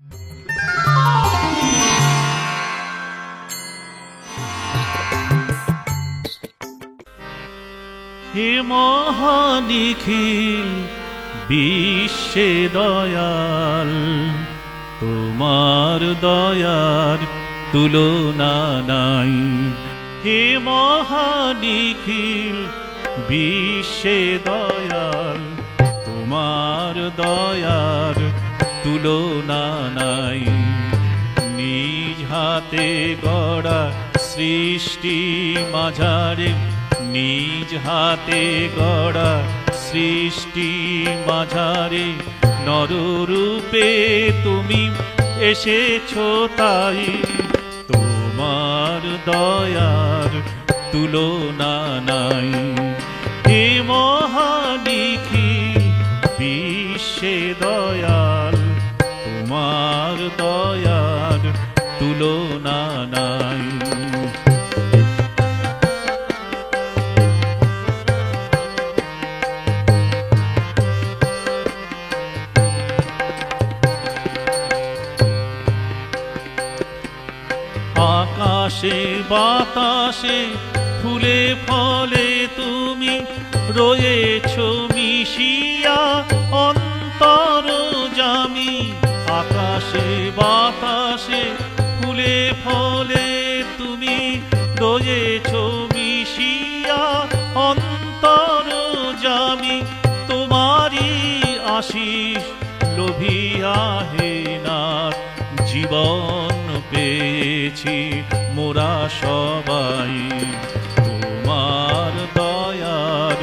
হে মহানিখিল বিশ্বে দয়াল, তোমার দয়ার তুলনা নাই। হে মহানিখিল বিশ্বে দয়াল, তোমার দয়ার তুলনা নাই। নিজ হাতে গড়া সৃষ্টি মাঝারে, নিজ হাতে গড়া সৃষ্টি মাঝারে, নররূপে তুমি এসেছো তাই। তোমার দয়ার তুলনা নাই। হে মহানিখিল বিশ্বে দয়াল, তোমার দয়ার তুলনা নাই। আকাশে বাতাসে ফুলে ফলে তুমি রয়েছো মিশিয়া অন্তর্যামী। আকাশে বাতাসে ফুলে ফলে তুমি রয়েছো মিশিয়া অন্তর্যামী। তোমারই আশিস লোভিয়া হে নাথ, জীবন পেয়েছি মোরা সবাই। তোমার দয়ার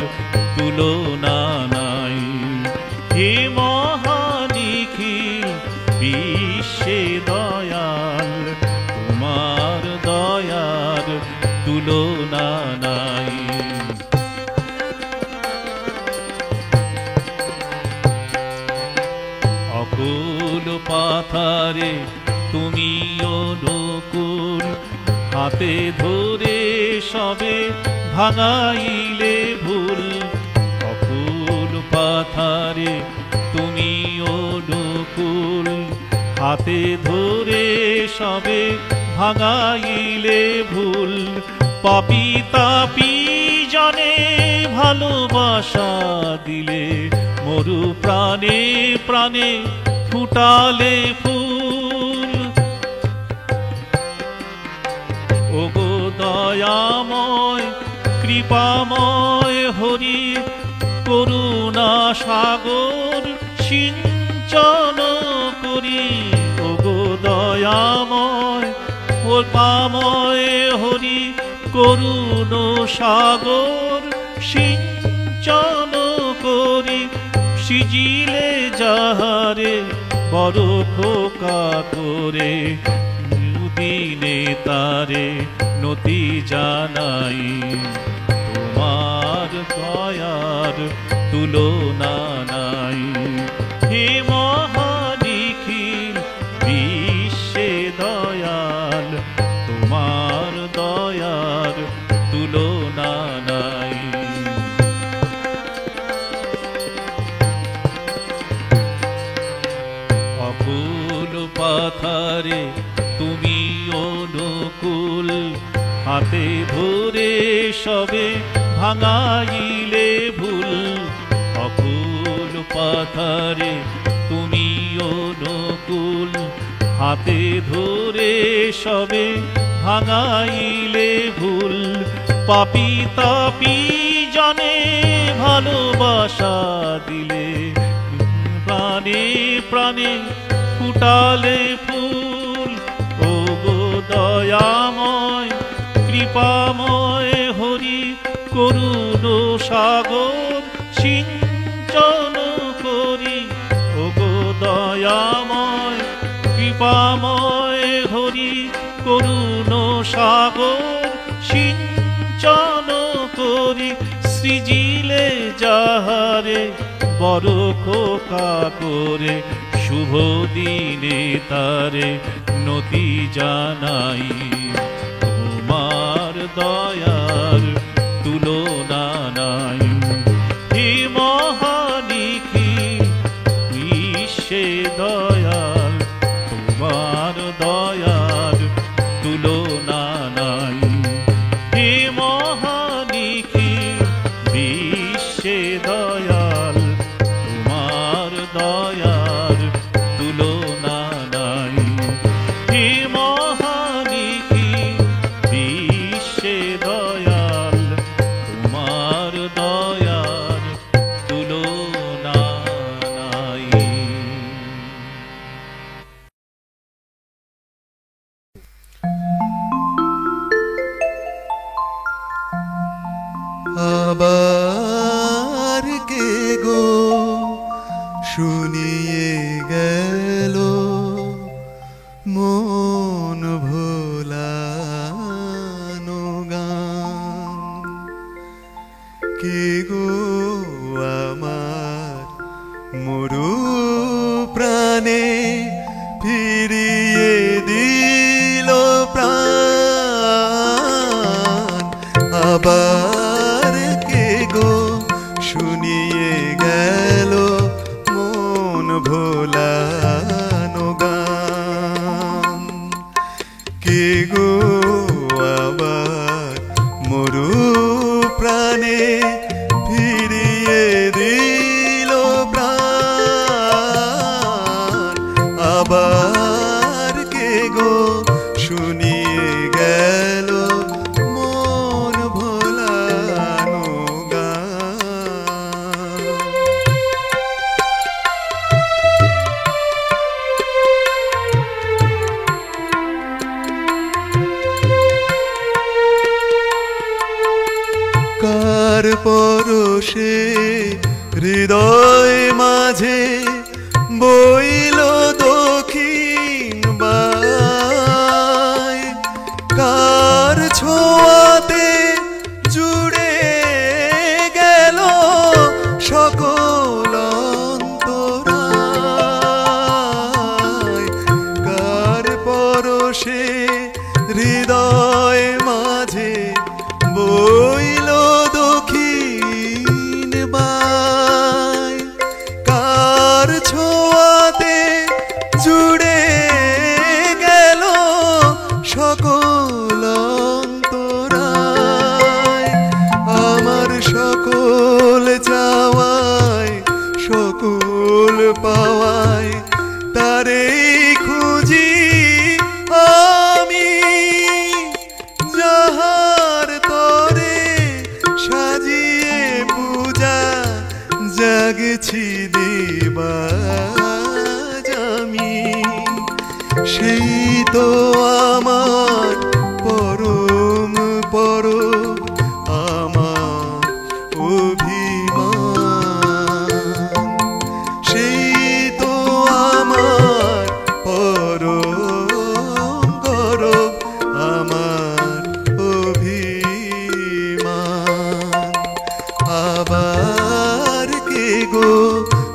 তুলনা নাই। হে মহানিখিল বিশ্বে দয়াল, তোমার দয়ার তুলনা নাই। অকুল পাথারে তুমি অনুকূল, হাতে ধরে সবে ভাঙাইলে ভুল। অকুল পাথারে তুমি অনুকূল, হাতে ধরে সবে ভাঙাইলে ভুল। পাপী তাপী জনে ভালোবাসা দিলে, মরু প্রাণে প্রাণে ফুটালে ফুল। ওগো দয়াময় কৃপাময় হরি, করুণা সাগর সিঞ্চন করি। ওগো দয়াময় কৃপাময় হরি, করুণ সাগর সিঞ্চন করি। সিজিলে যাহারে বড় খোকা করে, দিনে তারে নতি জানাই। তোমার দয়ার তুলনা নাই। হে মহানিখিল বিশ্বে দয়াল, তোমার দয়ার তুলনা নাই। অকুল পাথারে তুমি অনুকূল, হাতে ধরে সবে ভাঙাইলে ভুল। অকুল পাথারে তুমি অনুকূল, হাতে ধরে সবে ভাঙাইলে ভুল। পাপী তাপী জনে ভালোবাসা দিলে, প্রাণে প্রাণে ফুটালে ফুল। ওগো দয়াময় কৃপাময় হরি, করুণ সাগর সিঞ্চন করি। ওগো দয়াময় কৃপাময় হরি, করুণ সাগর সিঞ্চন করি। সৃজিলে যাহারে বড় খোকা করে, শুভ দিনে তারে নতি জানাই। তোমার দয়ার তুলনা নাই। হে মহানিখিল বিশ্বে দয়াল, শুনিয়ে গেল মন ভোলানো গান। কে গো আমার মরু প্রাণে ফিরিয়ে দিল প্রাণ। আবার কে গো শুনিয়ে গেল মন ভোলানো গান। কে গো আবার মরু প্রাণে ফিরিয়ে দিল প্রাণ। আবার কে গো শুনিয়ে গেল মন ভোলানো গান। কার পরশে হৃদয় মাঝে বইল দক্ষিণ বায়। কার ছোঁয়াতে জুড়ে গেল সকল অন্তরায়। কার পরশে হৃদয় মাঝে বইল দক্ষিণ বায়। কার ছোঁয়াতে জুড়ে গেল সকল অন্তরায়। আমার সকল চাওয়ায় সকল পাওয়ায় তারেই খুঁজি আমি। যাহার তরে সাজিয়ে পূজা জাগছি দিবাজ আমি। সেই তো আমার পরম পরম আমার অভিমান। সেই তো আমার পরম গরব আমার অভিমান। আবার কে গো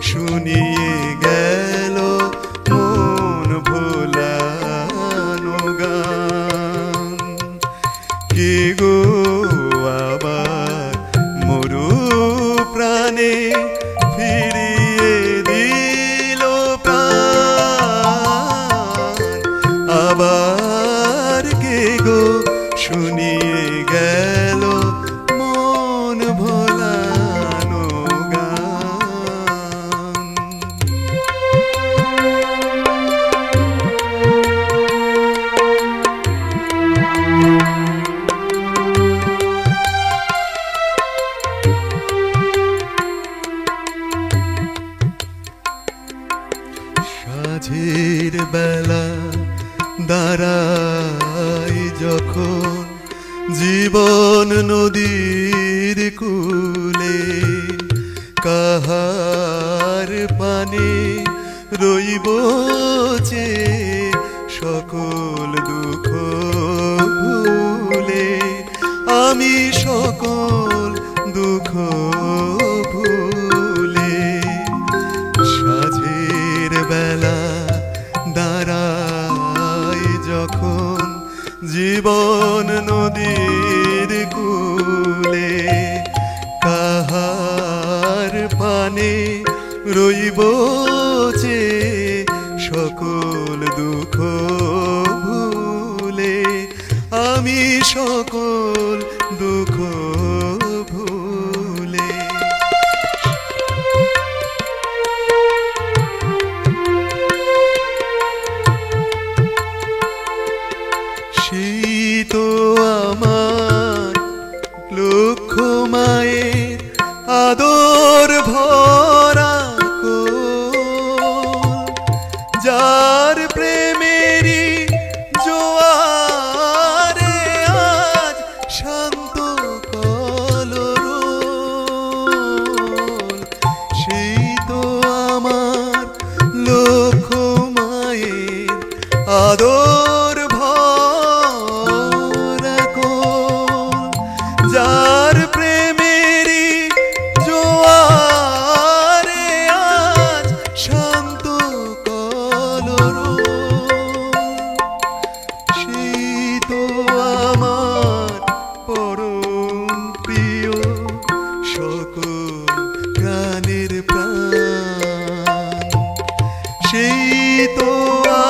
শুনিয়ে গেল মন ভোলানো গান। কে গো আবার মরু প্রাণে ফিরিয়ে দিল প্রাণ। আবার কে গো শুনিয়ে গেল মন ভোলানো গান। সাঁঝের বেলা দাঁড়াই যখন জীবন নদীর কূলে। কাহার পানে রইব চেয়ে সকল দুঃখ ভুলে। আমি সকল দুঃখ ভুলে সাঁঝের বেলা দাঁড়াই যখন জীবন নদীর কূলে। কাহার পানে রইব চেয়ে সকল দুঃখ ভুলে। আমি সকল দুঃখ ভুলে। সেই তো আমার লক্ষ মায়ের আদর ভরা কোল। যার প্রেমে আদর ভরা কোল, যার প্রেমেরই জোয়ারে আজ শান্ত কলরব, সেই তো আমার পরম প্রিয় সকল প্রাণের প্রাণ, সেই তো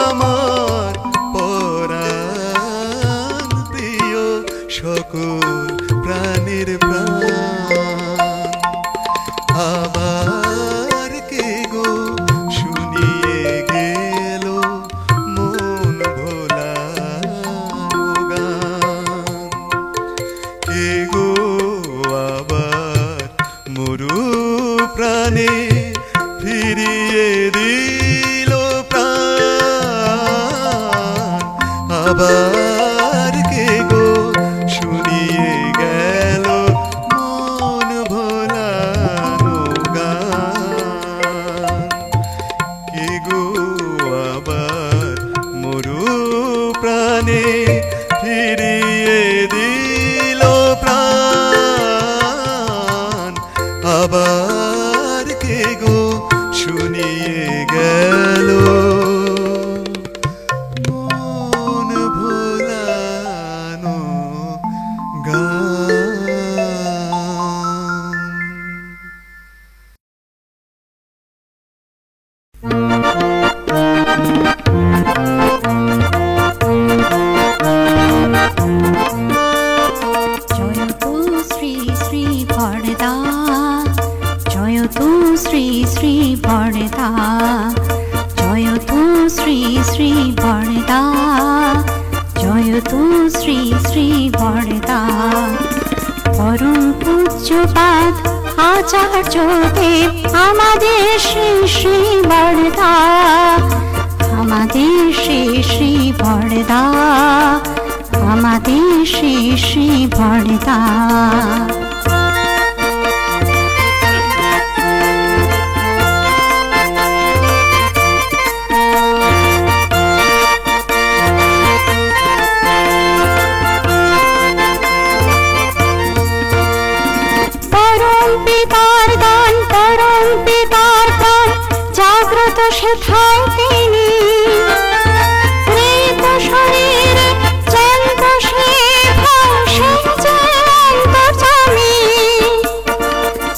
আমার পরাণ প্রিয় সকল প্রাণের প্রাণ। আবার কে গো শুনিয়ে গেল মন ভোলানো গান, কে গো আবার মরু প্রাণে ফিরিয়ে দিল প্রাণ, আবার কে গো শুনিয়ে গেল মন ভোলানো গান, কে গো আবার মরু প্রাণে ফিরিয়ে দিল প্রাণ, আবার কে গো শুনিয়ে গেল মন ভোলানো গান। জয় তু শ্রী শ্রী বরদা, জয় তু শ্রী শ্রী বরদা, জয় তু শ্রী শ্রী বরদা, জয় তু শ্রী শ্রী বরদা। পরম পূজ্যপাদ আচার্য দেব আমাদের শ্রী শ্রী বরদা, আমাদের শ্রী শ্রী বরদা, আমাদের শ্রী শ্রী বরদা। পরম পিতার দান, পরম পিতার দান, জাগ্রত সেথায় তিনি, মৃত শরীরে জ্যান্ত সেবা, সেই যে অন্তর্যামী।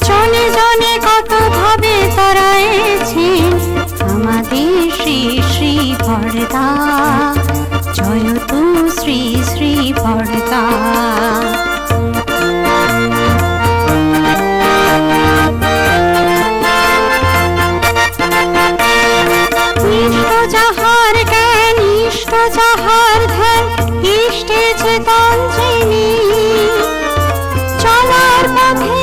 জনে জনে কত ভাবে তারা এছেন আমাদের শ্রী শ্রী বরদা, জয় তু শ্রী শ্রী বরদা। ইষ্ট যাহার জ্ঞান, ইষ্ট যাহার ধ্যান, ইষ্টে চেতন যিনি, চলার পথে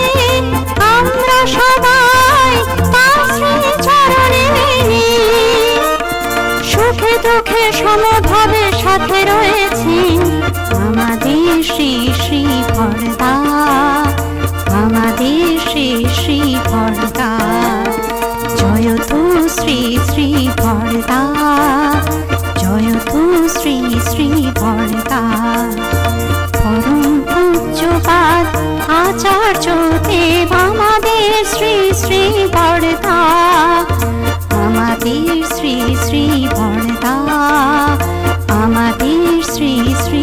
আমরা সবাই তার শ্রী চরণে ঋণী। সুখে দুঃখে সমভাবে সাথে রয়েছেন আমাদের শ্রী শ্রী বরদা, আমাদের শ্রী শ্রী বরদা। জয় তু শ্রী শ্রী বরদা, জয় তু শ্রী শ্রী বরদা। পরম পূজ্যপাদ আচার্য দেব আমাদের শ্রী শ্রী বরদা, আমাদের শ্রী শ্রী বরদা, আমাদের শ্রী শ্রী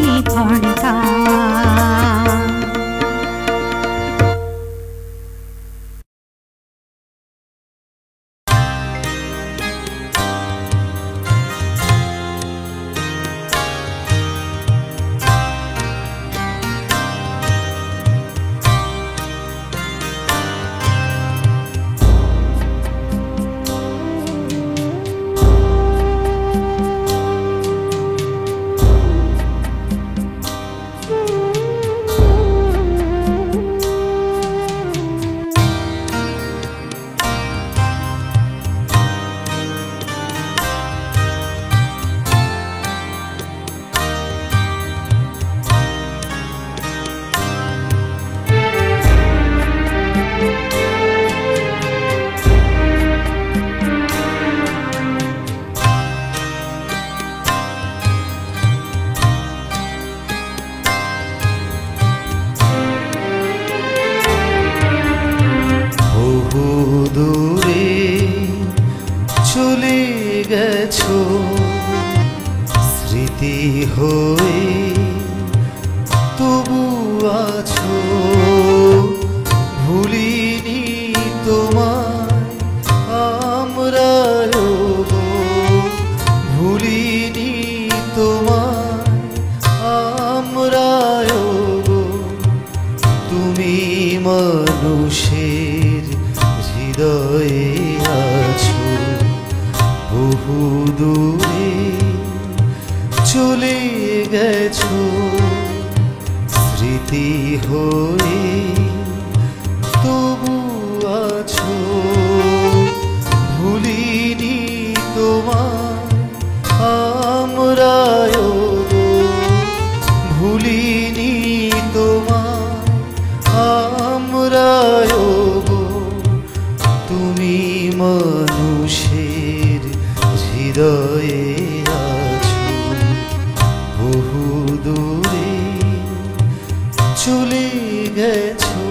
গেছো স্মৃতি হয়ে তবু আছো ভুলিনি তোমায় আমরা ভুলিনি তোমায় আমরা তুমি মানুষের হৃদয়ে আছো বহু দূরে চলে গেছো স্মৃতি হয়ে তবু আছো ভুলিনি তোমায় আমরা ভুলিনি তোমায় আমরা তুমি মানুষের হৃদয়ে আছো বহু দূরে চলে গেছো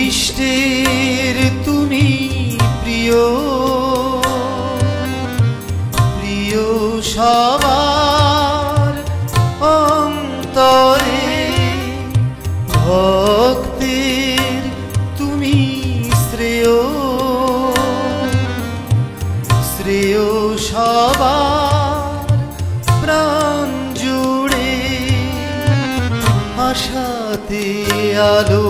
ইষ্টের তুমি প্রিয় প্রিয় সবার অন্তরে ভক্তের তুমি শ্রেয় শ্রেয় সবার প্রাণ জুড়ে আশাতে আলো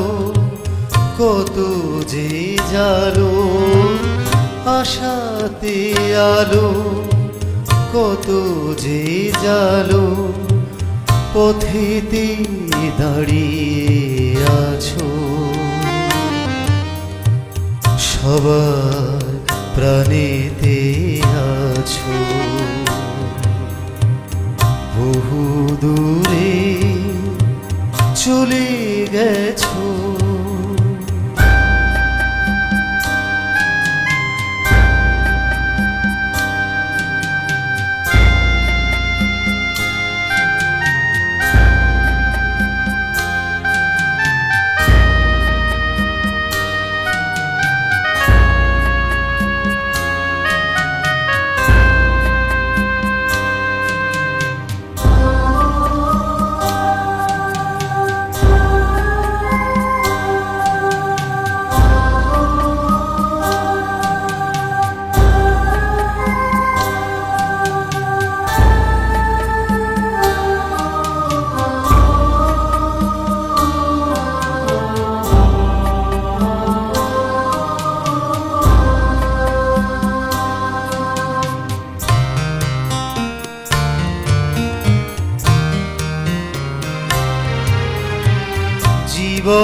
কত যে জালো আশাতে আলো কত যে জালো পথেতে দাঁড়িয়ে আছো সবার প্রাণেতে আছো বহু দূরে চলে গেছো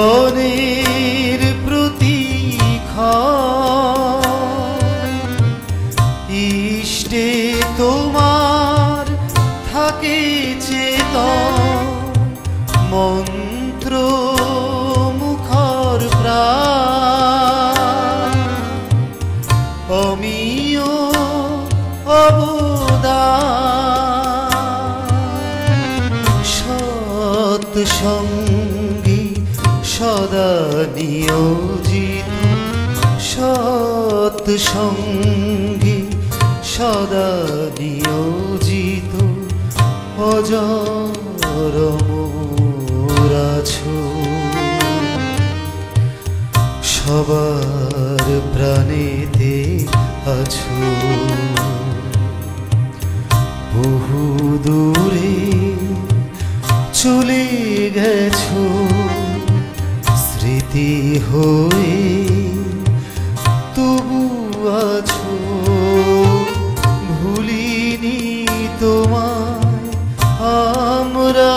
জীবনের প্রতীক্ষণ ইষ্টে তোমার থাকে চেতন মন্ত্র মুখর প্রাণ অমিয় অবদান সৎ সঙ্গী সদা নিয়োজিত সৎ সঙ্গী সদা নিয়োজিত অজর মোর আছো সবার প্রাণেতে আছো বহু দূরে চলে গেছো স্মৃতি হয়ে তবু আছো ভুলিনি তোমায় আমরা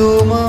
তোমার